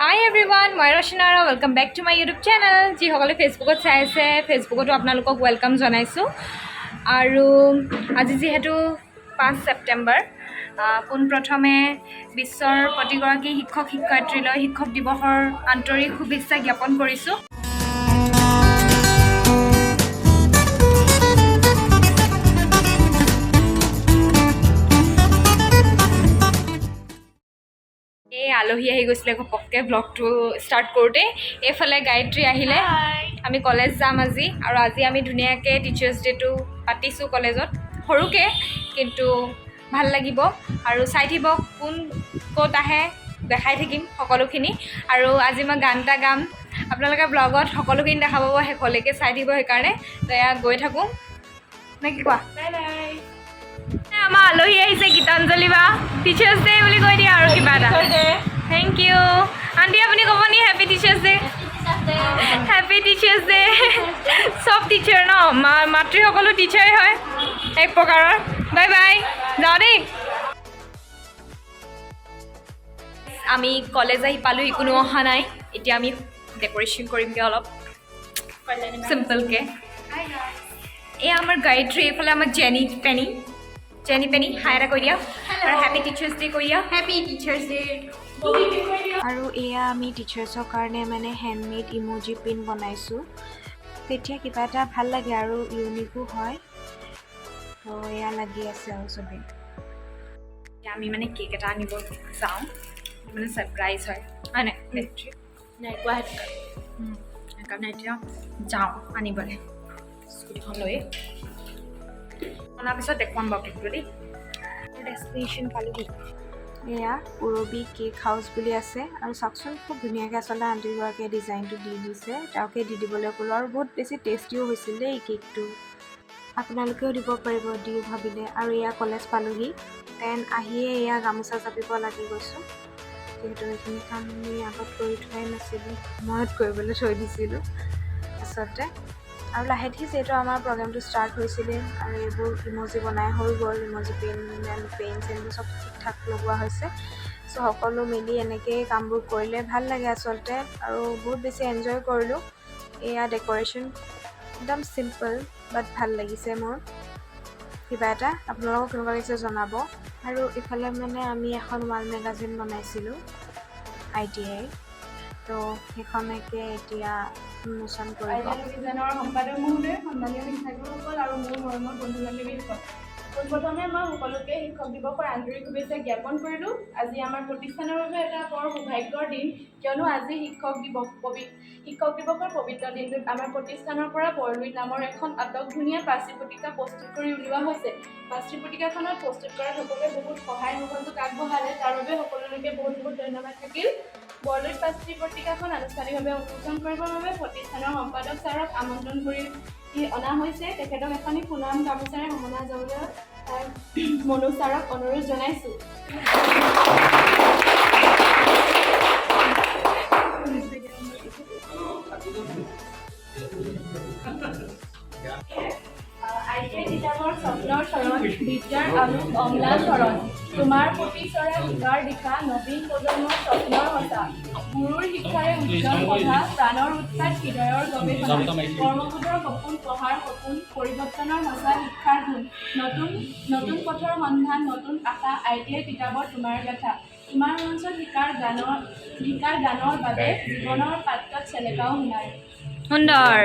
হাই everyone, মই ৰচনা আৰু welcome back to my YouTube channel. যিসকলে ফেচবুকত চাই আছে, ফেচবুকতো আপোনালোকক ৱেলকাম জনাইছোঁ। আৰু আজি যিহেতু 5 ছেপ্টেম্বৰ, পোনপ্ৰথমে বিশ্বৰ প্ৰতিগৰাকী শিক্ষক শিক্ষয়িত্ৰীলৈ শিক্ষক দিৱসৰ আন্তৰিক শুভেচ্ছা জ্ঞাপন কৰিছোঁ। এই আলহী আহি গৈছিলে ঘপককৈ ব্লগটো ষ্টাৰ্ট কৰোঁতে। এইফালে গায়ত্ৰী আহিলে। আমি কলেজ যাম আজি, আৰু আজি আমি ধুনীয়াকৈ টিচাৰ্ছ ডে'টো পাতিছোঁ কলেজত, সৰুকৈ কিন্তু ভাল লাগিব। আৰু চাই থাকিব কোন ক'ত আহে, দেখাই থাকিম সকলোখিনি। আৰু আজি মই গান এটা গাম, আপোনালোকে ব্লগত সকলোখিনি দেখা পাব, শেষলৈকে চাই থাকিব। সেইকাৰণে তো এয়া গৈ থাকোঁ নে কি কোৱা? Bye bye. আমাৰ আলহী আহিছে, গীতাঞ্জলি বা। টিচাৰ্ছ ডে বুলি কৈ দিয়া আৰু কিবা এটা। Thank you aunty. আপুনি ক'ব নি happy teachers day? Happy teachers day. চব টিচাৰ ন, মাতৃসকলো টিচাৰে হয় এক প্ৰকাৰৰ। বাই বাই, যাওঁ দেই। আমি কলেজ আহি পালোঁ, কোনো অহা নাই। এতিয়া আমি ডেক'ৰেশ্যন কৰিমগৈ অলপ চিম্পলকৈ। এয়া আমাৰ গায়ত্ৰী, এইফালে আমাৰ জেনি পেনি হাই এটা কৈ দিয়া, আৰু হেপী টিচাৰ্ছ ডে কৈ দিয়া। Happy teachers day. আৰু এয়া আমি টিচাৰ্ছৰ কাৰণে মানে হেণ্ডমেড ইম'জি পিন বনাইছোঁ। তেতিয়া কিবা এটা ভাল লাগে আৰু ইউনিকো হয়। তো এয়া লাগি আছে আৰু চবেই। এতিয়া আমি মানে কেক এটা আনিব যাওঁ, মানে ছাৰপ্ৰাইজ হয় নাই নাই গুৱাহাটী। সেইকাৰণে এতিয়া যাওঁ আনিবলৈ, স্কুটিখন লৈ। অনাৰ পিছত দেখুৱাম বাৰু কেকটো দেই। ডেষ্টিনেশ্যন পালোহি। এয়া পুৰবী কেক হাউচ বুলি আছে, আৰু চাওকচোন খুব ধুনীয়াকৈ আচলতে আণ্টিগৰাকীয়ে ডিজাইনটো দি দিছে। তেওঁকে দি দিবলৈ ক'লোঁ, আৰু বহুত বেছি টেষ্টিও হৈছিল দেই কেকটো। আপোনালোকেও দিব পাৰিব দিও ভাবিলে। আৰু এয়া কলেজ পালোহি। দেন আহিয়ে এয়া গামোচা জাপিব লাগি গৈছোঁ, যিহেতু এইখিনি কাম আমি আগত কৰি থোৱাই নাছিলোঁ, মনত কৰিবলৈ থৈ দিছিলোঁ আচলতে। আৰু লাহে ধীৰে যিহেতু আমাৰ প্ৰগ্ৰেমটো ষ্টাৰ্ট হৈছিলে, আৰু এইবোৰ ইম'জি বনাই হৈ গ'ল, ইম'জি পেইন চেইনবোৰ চব ঠিক ঠাক লগোৱা হৈছে। চ' সকলো মিলি এনেকৈয়ে কামবোৰ কৰিলে ভাল লাগে আচলতে, আৰু বহুত বেছি এনজয় কৰিলোঁ। এয়া ডেক'ৰেশ্যন একদম চিম্পল, বাট ভাল লাগিছে মোৰ কিবা এটা। আপোনালোকক কেনেকুৱা লাগিছে জনাব। আৰু ইফালে মানে আমি এখন ৱাল মেগাজিন বনাইছিলোঁ ITI, তো সেইখনকে এতিয়া উন্মোচন কৰিব। ডিজাইনৰ সম্পাদক মহোদয়, সন্মানীয় শিক্ষাৰ্থীসকল আৰু মোৰ মৰমৰ বন্ধু বান্ধৱীসকল, পোনপ্ৰথমে মই সকলোকে শিক্ষক দিৱসৰ আন্তৰিক শুভেচ্ছা জ্ঞাপন কৰিলোঁ। আজি আমাৰ প্ৰতিষ্ঠানৰ বাবে এটা বৰ সৌভাগ্যৰ দিন, কিয়নো আজি শিক্ষক দিৱসৰ পবিত্ৰ দিনটোত আমাৰ প্ৰতিষ্ঠানৰ পৰা বৰলুইত নামৰ এখন আটক ধুনীয়া পাঁচটি পত্ৰিকা প্ৰস্তুত কৰি উলিওৱা হৈছে। পাঁচটি পত্ৰিকাখনত প্ৰস্তুত কৰাত সকলোৱে বহুত সহায় সহযোগ আগবঢ়ালে, তাৰ বাবে সকলোলৈকে বহুত বহুত ধন্যবাদ থাকিল। বৰলুইত পাঁচটি পত্ৰিকাখন আনুষ্ঠানিকভাৱে উন্মোচন কৰিবৰ বাবে প্ৰতিষ্ঠানৰ সম্পাদক ছাৰক আমন্ত্ৰণ কৰি অনা হৈছে। তেখেতক এখনি সুনাম গামোচাৰে সন্মানা জনাবলৈ মনোজ ছাৰক অনুৰোধ জনাইছোঁ। ITI কিতাপৰ স্বপ্নৰ চৰণ, বিদ্যাৰ আলোক অম্লান চৰণ, তোমাৰ প্ৰতি চৰে উদাৰ দিশা, নবীন প্ৰজন্মৰ স্বপ্নৰ সঁচা, গুৰুৰ শিক্ষাৰে উজ্জ্বল সভা, প্ৰাণৰ উৎসাহ, হৃদয়ৰ গৱেষণা, কৰ্মবোধৰ সপোন, পঢ়াৰ সপোন, পৰিৱৰ্তনৰ সঁচা শিক্ষাৰ গুণ, নতুন পথৰ সন্ধান, নতুন আশা, ITI কিতাপৰ তোমাৰ গাথা, তোমাৰ মঞ্চত শিকাৰ গানৰ বাবে জীৱনৰ পাত্ৰত চেলেকাও শুনাই। সুন্দৰ।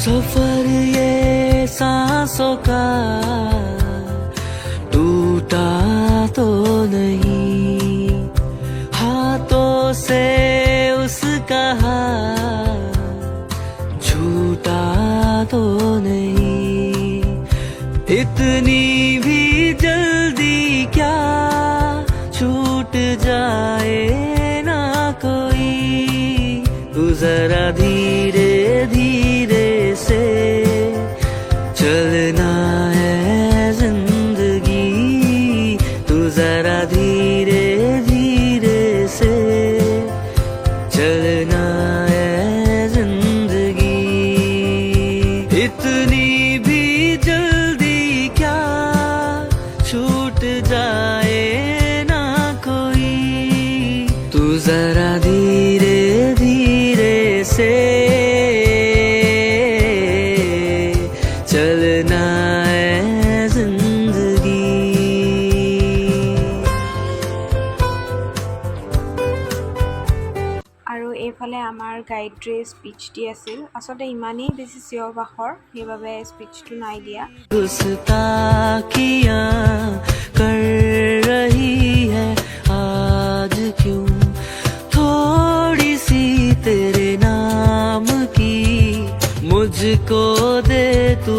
सफर ये सांसों का टूटा तो नहीं, हाथों से उसका हाथ छूटा तो नहीं, इतनी भी जल्दी क्या छूट जाए ना कोई, तू जरा धीरे धीरे से चलना है जिंदगी, तू जरा धीरे धीरे से चलना है जिंदगी, इतनी भी जल्दी क्या গায়ত্ৰীয়ে স্পীচ দি আছিল আচলতে ইমানেই বেছি চিঞৰ বাখৰ সেইবাবে স্পীচটো নাই দিয়া गुस्ताखियां कर रही है आज क्यों थोड़ी सी तेरे नाम की मुझको दे तू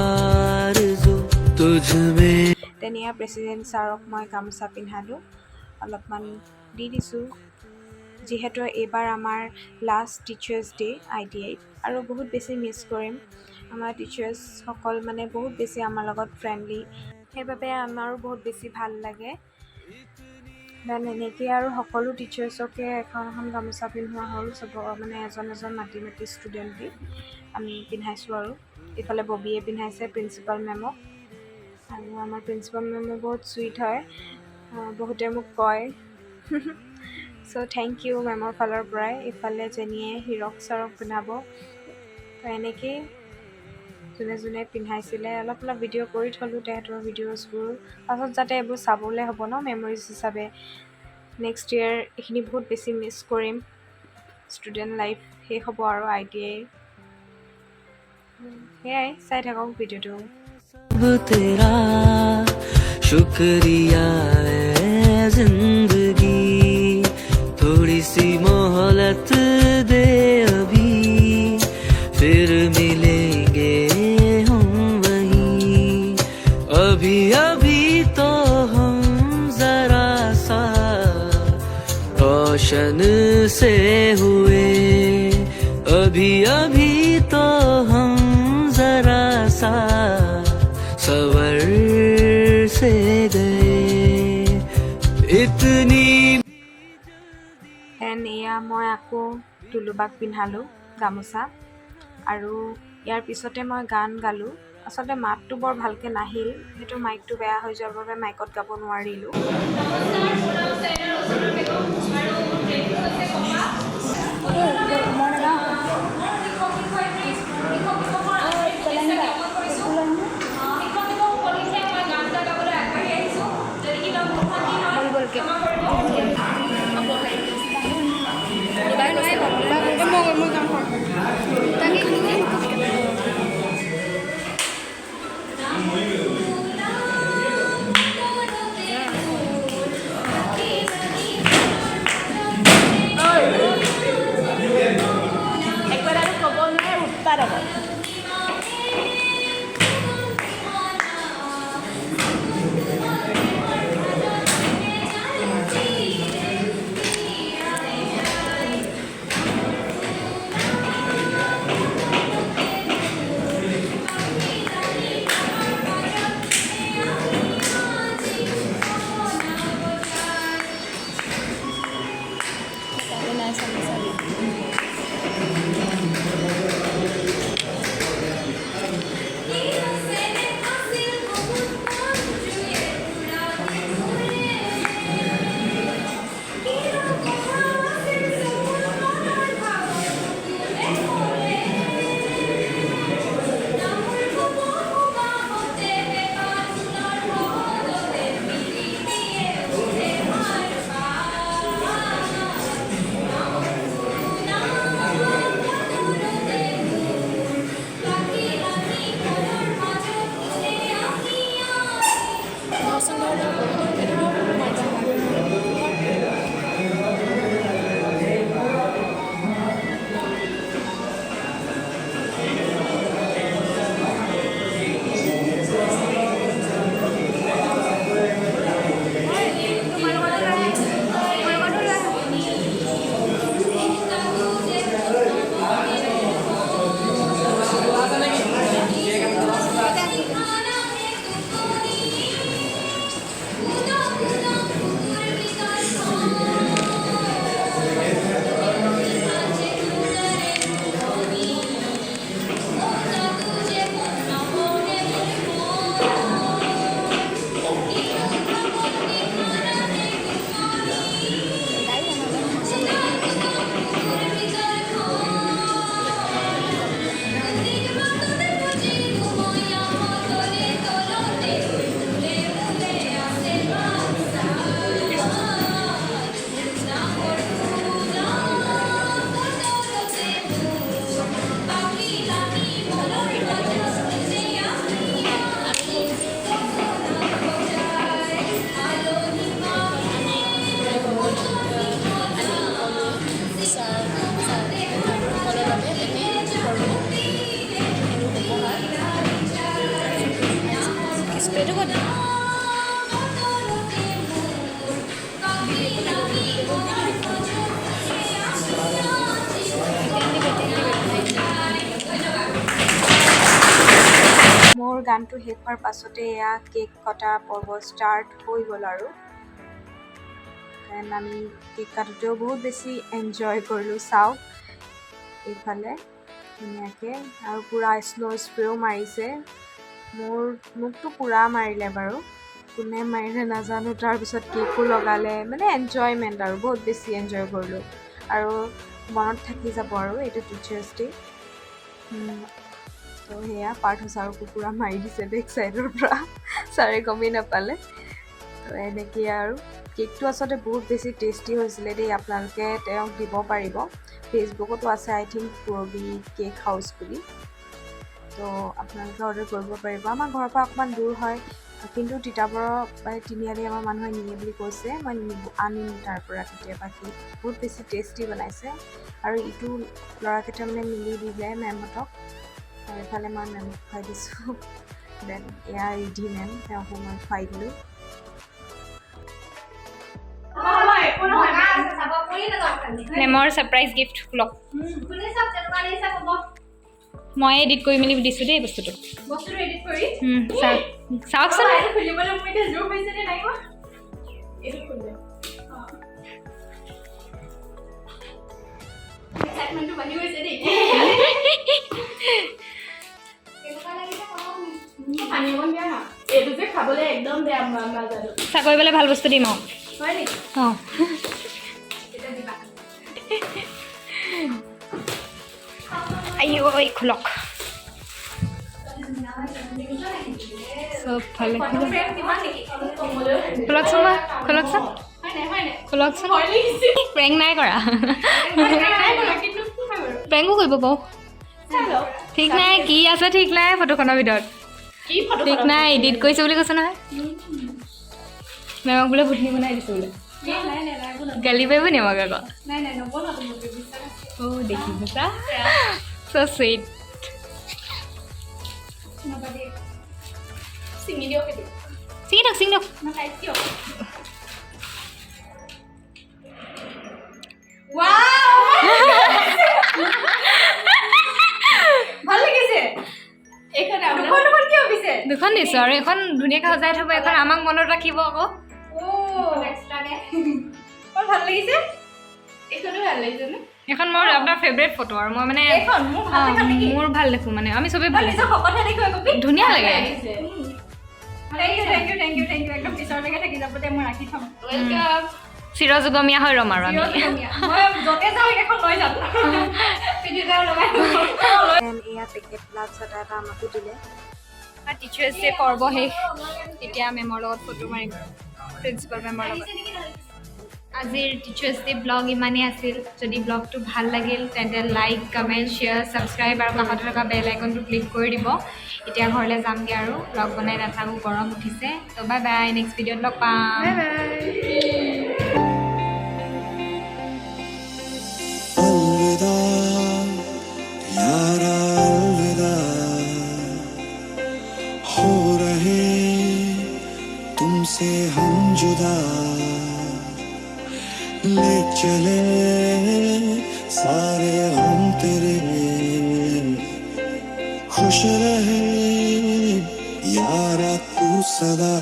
आरज़ू तुझ में তেনে প্ৰেচিডেণ্ট ছাৰক মই গামোচা পিন্ধালোঁ অলপমান দি দিছোঁ যিহেতু এইবাৰ আমাৰ লাষ্ট টিচাৰ্ছ ডে ITIত আৰু বহুত বেছি মিছ কৰিম আমাৰ টিচাৰ্ছসকল মানে বহুত বেছি আমাৰ লগত ফ্ৰেণ্ডলি সেইবাবে আমাৰো বহুত বেছি ভাল লাগে দেন এনেকৈ আৰু সকলো টিচাৰ্ছকে এখন এখন গামোচা পিন্ধোৱা হ'ল চব মানে এজন এজন মাতি মাতি ষ্টুডেণ্টে আমি পিন্ধাইছোঁ আৰু ইফালে ববিয়ে পিন্ধাইছে প্ৰিন্সিপাল মেমক আৰু আমাৰ প্ৰিন্সিপাল মেমো বহুত চুইট হয় বহুতে মোক কয় চ' থেংক ইউ মেমৰ ফালৰ পৰাই ইফালে যেনিয়ে হিৰক ছাৰক পিন্ধাব তো এনেকেই যোনে যোনে পিন্ধাইছিলে অলপ অলপ ভিডিঅ' কৰি থ'লোঁ তেহেঁতৰ ভিডিঅ'ছবোৰ পাছত যাতে এইবোৰ চাবলৈ হ'ব ন মেমৰিজ হিচাপে নেক্সট ইয়েৰ এইখিনি বহুত বেছি মিছ কৰিম ষ্টুডেণ্ট লাইফ শেষ হ'ব আৰু ITI সেয়াই চাই থাকক ভিডিঅ'টো अब तेरा शुक्रिया है जिंदगी थोड़ी सी मोहलत दे अभी फिर मिलेंगे हम वहीं अभी अभी तो हम जरा सा रोशन से हुए अभी अभी तो हम जरा सा सवर से गए इतनी এণ্ড এয়া মই আকৌ টুলুবাক পিন্ধালোঁ গামোচা আৰু ইয়াৰ পিছতে মই গান গালোঁ আচলতে মাতটো বৰ ভালকৈ নাহিল সেইটো মাইকটো বেয়া হৈ যোৱাৰ বাবে মাইকত গাব নোৱাৰিলোঁ একবাৰ আৰু ক'ব নোৱাৰে উৎপাত হ'ব এইটো কথা মোৰ গানটো শেষ হোৱাৰ পাছতে এয়া কেক কটা পৰ্ব ষ্টাৰ্ট হৈ গ'ল আৰু দেন আমি কেক কাটোতেও বহুত বেছি এনজয় কৰিলোঁ। চাওক এইফালে ধুনীয়াকৈ আৰু পূৰা স্ন' স্প্ৰেও মাৰিছে। মোকতো পূৰা মাৰিলে বাৰু, কোনে মাৰিলে নাজানো। তাৰপিছত কেকো লগালে, মানে এনজয়মেণ্ট আৰু বহুত বেছি এনজয় কৰিলোঁ আৰু মনত থাকি যাব আৰু এইটো টিচাৰ্ছ ডে। তো সেয়া পাৰ্থ ছাৰকো পূৰা মাৰি দিছে বেক চাইডৰ পৰা, ছাৰে গমেই নাপালে। তো এনেকৈ আৰু কেকটো আচলতে বহুত বেছি টেষ্টি হৈছিলে দেই। আপোনালোকে তেওঁক দিব পাৰিব, ফেচবুকতো আছে আই থিংক পুৰবী কেক হাউচ বুলি। তো আপোনালোকে অৰ্ডাৰ কৰিব পাৰিব। আমাৰ ঘৰৰ পৰা অকণমান দূৰ হয়, কিন্তু তিতাবৰৰ তিনিআলি আমাৰ মানুহে নিয়ে বুলি কৈছে। মই আনিম তাৰ পৰা কেতিয়াবা কেক। বহুত বেছি টেষ্টি বনাইছে আৰু ইটো ল'ৰাকেইটা মানে মিলি দিলে মেমহঁতক, আৰু এইফালে মই মেমক খুৱাই দিছোঁ। দেন এয়া ৰিধি মেম, তেওঁকো মই খুৱাই দিলোঁ। মেমৰ ছাৰপ্ৰাইজ গিফ্ট লওক। মই এডিট কৰি মেলি দিছোঁ দেই বস্তুটো। এডিট কৰি চাওকচোন। খুলিবলৈ মোৰ এতিয়া জোৰ হৈছে নে নাই? এইটো খুলিলে এক্সাইটমেণ্টটো বাঢ়ি গৈছে দেই। পানী অকণ দিয়া না, এইটো যে খাবলৈ একদম বেয়া নাজানো। চাকৰি পালে ভাল বস্তু দিম আৰু। হয় নেকি? অঁ আইঅ' খোলক চব ফালে খোলকচোন বা খোলকচোন খোলকচোন। প্ৰেংক নাই কৰা, প্ৰেংকো কৰিব পাৰোঁ। ঠিক নাই কি আছে ঠিক নাই ফটোখনৰ ভিতৰত, ঠিক নাই এডিট কৰিছে বুলি কৈছে নহয়। মেমক বোলে ভুটনি বনাই দিছোঁ বোলে, গালি পাৰিব নি আমাক আকৌ? অ' দেখিছা চ' চুইট। চিঙি দিয়ক সেইটো, চিঙি দিয়ক চিঙি দিয়ক। ভাল লাগিছে। দুখন দিছোঁ আৰু এখন ধুনীয়াকৈ সজাই থ'ব, এখন আমাক মনত ৰাখিব আকৌ। ভাল লাগিছে, এইখনো ভাল লাগিছে নে? এখন মোৰ আপোনাৰ ফেভৰেট ফটো আৰু মই মানে মোৰ ভাল দেখোঁ, মানে আমি চবেই ভাল দেখোঁ, ধুনীয়া লাগে। চিৰযুগমীয়া হৈ ৰ'ম আৰু আমি। দেন এয়া পেকেট লাঞ্চ এটা আমাকো দিলে। টিচাৰ্ছ ডে পৰ্ব শেষ, এতিয়া মেমৰ লগত ফটো মাৰিম, প্ৰিন্সিপাল মেমৰ লগত। আজিৰ টিচাৰ্ছ ডে ব্লগ ইমানেই আছিল। যদি ব্লগটো ভাল লাগিল তেন্তে লাইক, কমেণ্ট, শ্বেয়াৰ, ছাবস্ক্ৰাইব আৰু কাষতে থকা বেল আইকনটো ক্লিক কৰি দিব। এতিয়া ঘৰলৈ যামগৈ আৰু ব্লগ বনাই নাথাকোঁ, গৰম উঠিছে। ত' বাই বাই, নেক্সট ভিডিঅ'ত লগ পাম। अलविदा यारा अलविदा, हो रहे तुमसे हम जुदा, ले चले सारे हम तेरे, खुश रहे यारा तू सदा।